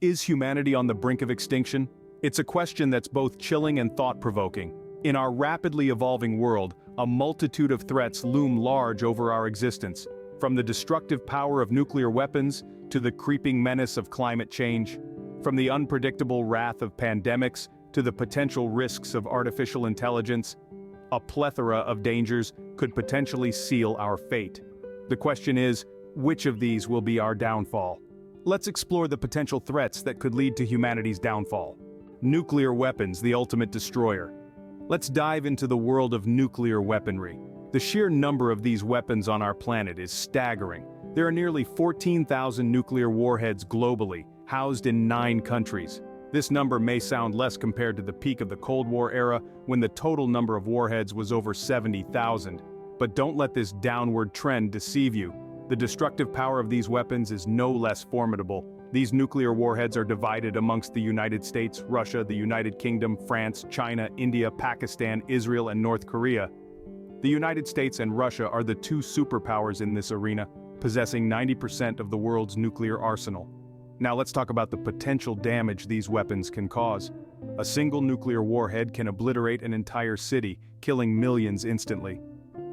Is humanity on the brink of extinction? It's a question that's both chilling and thought-provoking. In our rapidly evolving world, a multitude of threats loom large over our existence, from the destructive power of nuclear weapons to the creeping menace of climate change, from the unpredictable wrath of pandemics to the potential risks of artificial intelligence. A plethora of dangers could potentially seal our fate. The question is, which of these will be our downfall? Let's explore the potential threats that could lead to humanity's downfall. Nuclear weapons, the ultimate destroyer. Let's dive into the world of nuclear weaponry. The sheer number of these weapons on our planet is staggering. There are nearly 14,000 nuclear warheads globally, housed in 9 countries. This number may sound less compared to the peak of the Cold War era, when the total number of warheads was over 70,000. But don't let this downward trend deceive you. The destructive power of these weapons is no less formidable. These nuclear warheads are divided amongst the United States, Russia, the United Kingdom, France, China, India, Pakistan, Israel, and North Korea. The United States and Russia are the 2 superpowers in this arena, possessing 90% of the world's nuclear arsenal. Now let's talk about the potential damage these weapons can cause. A single nuclear warhead can obliterate an entire city, killing millions instantly.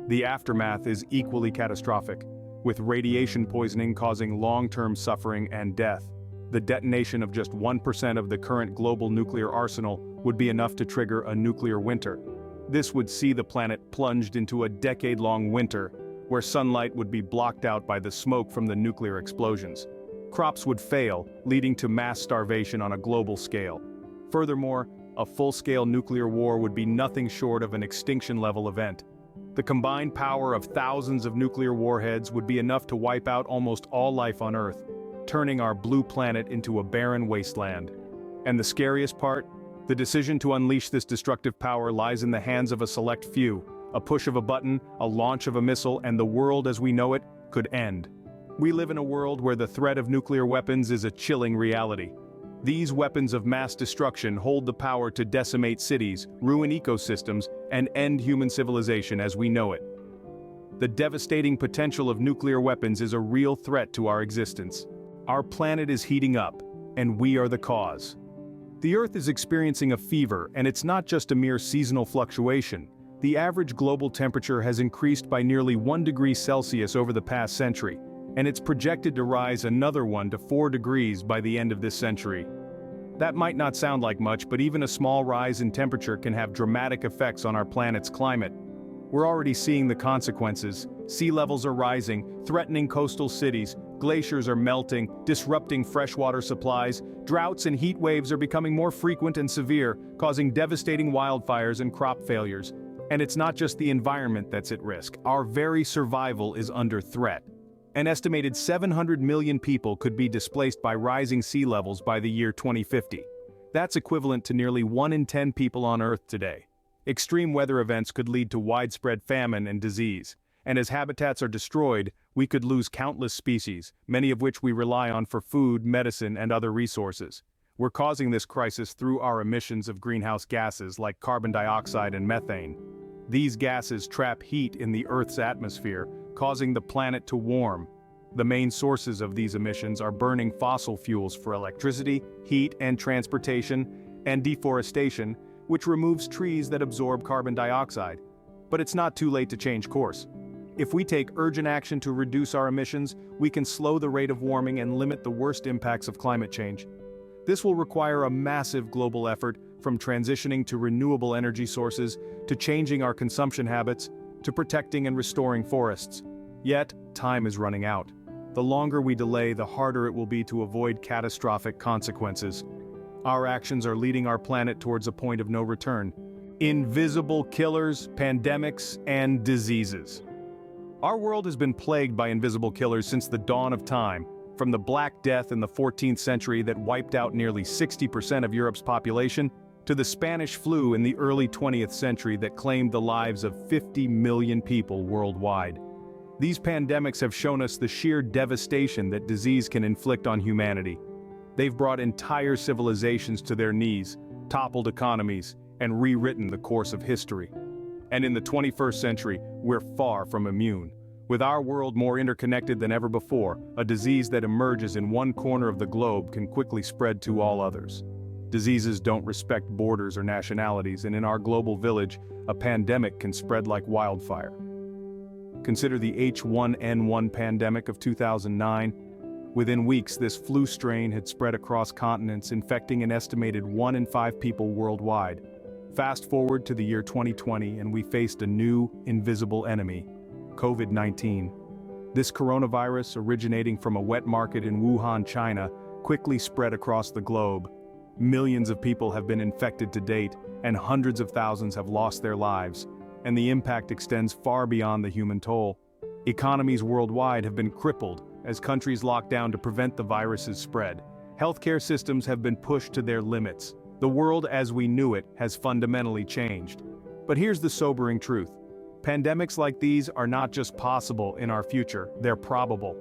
The aftermath is equally catastrophic, with radiation poisoning causing long-term suffering and death. The detonation of just 1% of the current global nuclear arsenal would be enough to trigger a nuclear winter. This would see the planet plunged into a decade-long winter, where sunlight would be blocked out by the smoke from the nuclear explosions. Crops would fail, leading to mass starvation on a global scale. Furthermore, a full-scale nuclear war would be nothing short of an extinction-level event. The combined power of thousands of nuclear warheads would be enough to wipe out almost all life on Earth, turning our blue planet into a barren wasteland. And the scariest part? The decision to unleash this destructive power lies in the hands of a select few. A push of a button, a launch of a missile, and the world as we know it could end. We live in a world where the threat of nuclear weapons is a chilling reality. These weapons of mass destruction hold the power to decimate cities, ruin ecosystems, and end human civilization as we know it. The devastating potential of nuclear weapons is a real threat to our existence. Our planet is heating up, and we are the cause. The Earth is experiencing a fever, and it's not just a mere seasonal fluctuation. The average global temperature has increased by nearly 1 degree Celsius over the past century, and it's projected to rise another 1 to 4 degrees by the end of this century. That might not sound like much, but even a small rise in temperature can have dramatic effects on our planet's climate. We're already seeing the consequences. Sea levels are rising, threatening coastal cities, glaciers are melting, disrupting freshwater supplies, droughts and heat waves are becoming more frequent and severe, causing devastating wildfires and crop failures. And it's not just the environment that's at risk, our very survival is under threat. An estimated 700 million people could be displaced by rising sea levels by the year 2050. That's equivalent to nearly 1 in 10 people on Earth today. Extreme weather events could lead to widespread famine and disease, and as habitats are destroyed, we could lose countless species, many of which we rely on for food, medicine, and other resources. We're causing this crisis through our emissions of greenhouse gases like carbon dioxide and methane. These gases trap heat in the Earth's atmosphere, causing the planet to warm. The main sources of these emissions are burning fossil fuels for electricity, heat and transportation, and deforestation, which removes trees that absorb carbon dioxide. But it's not too late to change course. If we take urgent action to reduce our emissions, we can slow the rate of warming and limit the worst impacts of climate change. This will require a massive global effort, from transitioning to renewable energy sources, to changing our consumption habits, to protecting and restoring forests. Yet, time is running out. The longer we delay, the harder it will be to avoid catastrophic consequences. Our actions are leading our planet towards a point of no return. Invisible killers, pandemics, and diseases. Our world has been plagued by invisible killers since the dawn of time, from the Black Death in the 14th century that wiped out nearly 60% of Europe's population, to the Spanish flu in the early 20th century that claimed the lives of 50 million people worldwide. These pandemics have shown us the sheer devastation that disease can inflict on humanity. They've brought entire civilizations to their knees, toppled economies, and rewritten the course of history. And in the 21st century, we're far from immune. With our world more interconnected than ever before, a disease that emerges in one corner of the globe can quickly spread to all others. Diseases don't respect borders or nationalities, and in our global village, a pandemic can spread like wildfire. Consider the H1N1 pandemic of 2009. Within weeks, this flu strain had spread across continents, infecting an estimated 1 in 5 people worldwide. Fast forward to the year 2020, and we faced a new, invisible enemy, COVID-19. This coronavirus, originating from a wet market in Wuhan, China, quickly spread across the globe. Millions of people have been infected to date, and hundreds of thousands have lost their lives, and the impact extends far beyond the human toll. Economies worldwide have been crippled as countries lock down to prevent the virus's spread. Healthcare systems have been pushed to their limits. The world as we knew it has fundamentally changed. But here's the sobering truth. Pandemics like these are not just possible in our future, they're probable.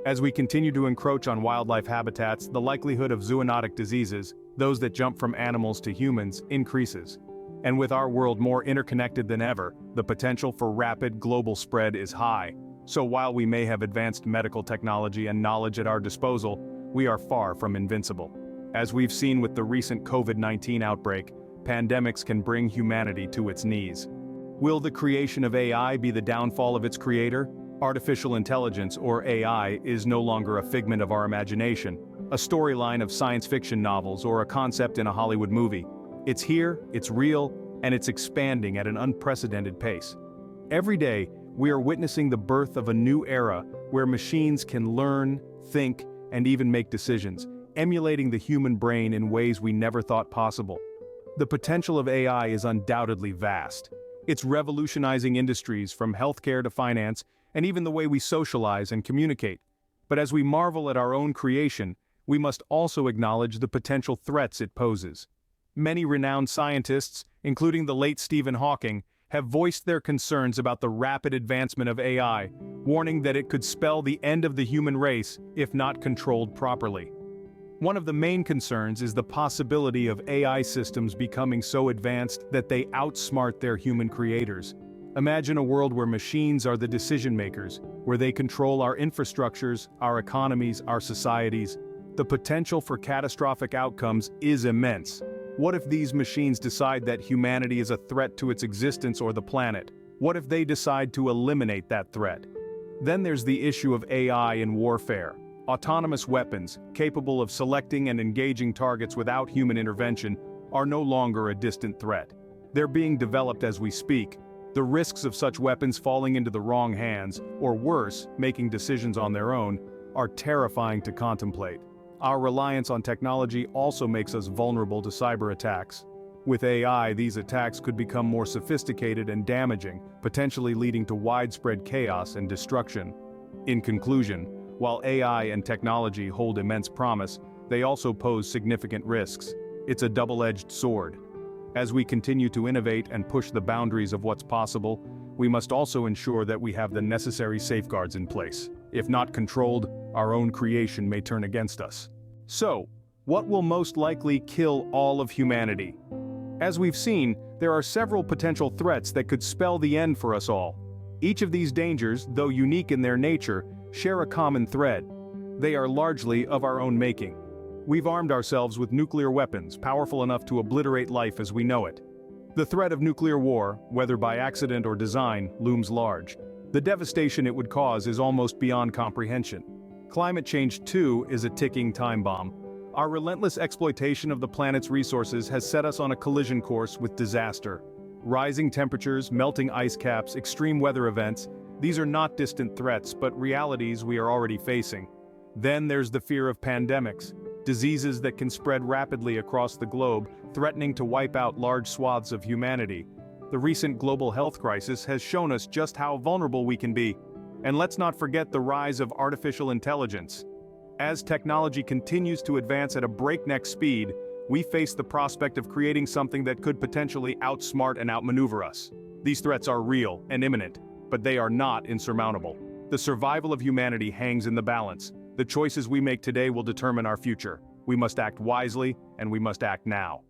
As we continue to encroach on wildlife habitats, the likelihood of zoonotic diseases, those that jump from animals to humans, increases. And with our world more interconnected than ever, the potential for rapid global spread is high. So while we may have advanced medical technology and knowledge at our disposal, we are far from invincible. As we've seen with the recent COVID-19 outbreak, pandemics can bring humanity to its knees. Will the creation of AI be the downfall of its creator? Artificial intelligence, or AI, is no longer a figment of our imagination, a storyline of science fiction novels, or a concept in a Hollywood movie. It's here, it's real, and it's expanding at an unprecedented pace. Every day, we are witnessing the birth of a new era where machines can learn, think, and even make decisions, emulating the human brain in ways we never thought possible. The potential of AI is undoubtedly vast. It's revolutionizing industries from healthcare to finance, and even the way we socialize and communicate. But as we marvel at our own creation, we must also acknowledge the potential threats it poses. Many renowned scientists, including the late Stephen Hawking, have voiced their concerns about the rapid advancement of AI, warning that it could spell the end of the human race if not controlled properly. One of the main concerns is the possibility of AI systems becoming so advanced that they outsmart their human creators. Imagine a world where machines are the decision makers, where they control our infrastructures, our economies, our societies. The potential for catastrophic outcomes is immense. What if these machines decide that humanity is a threat to its existence or the planet? What if they decide to eliminate that threat? Then there's the issue of AI in warfare. Autonomous weapons, capable of selecting and engaging targets without human intervention, are no longer a distant threat. They're being developed as we speak. The risks of such weapons falling into the wrong hands, or worse, making decisions on their own, are terrifying to contemplate. Our reliance on technology also makes us vulnerable to cyber attacks. With AI, these attacks could become more sophisticated and damaging, potentially leading to widespread chaos and destruction. In conclusion, while AI and technology hold immense promise, they also pose significant risks. It's a double-edged sword. As we continue to innovate and push the boundaries of what's possible, we must also ensure that we have the necessary safeguards in place. If not controlled, our own creation may turn against us. So, what will most likely kill all of humanity? As we've seen, there are several potential threats that could spell the end for us all. Each of these dangers, though unique in their nature, share a common thread. They are largely of our own making. We've armed ourselves with nuclear weapons, powerful enough to obliterate life as we know it. The threat of nuclear war, whether by accident or design, looms large. The devastation it would cause is almost beyond comprehension. Climate change, too, is a ticking time bomb. Our relentless exploitation of the planet's resources has set us on a collision course with disaster. Rising temperatures, melting ice caps, extreme weather events, these are not distant threats, but realities we are already facing. Then there's the fear of pandemics, diseases that can spread rapidly across the globe, threatening to wipe out large swaths of humanity. The recent global health crisis has shown us just how vulnerable we can be. And let's not forget the rise of artificial intelligence. As technology continues to advance at a breakneck speed, we face the prospect of creating something that could potentially outsmart and outmaneuver us. These threats are real and imminent, but they are not insurmountable. The survival of humanity hangs in the balance. The choices we make today will determine our future. We must act wisely, and we must act now.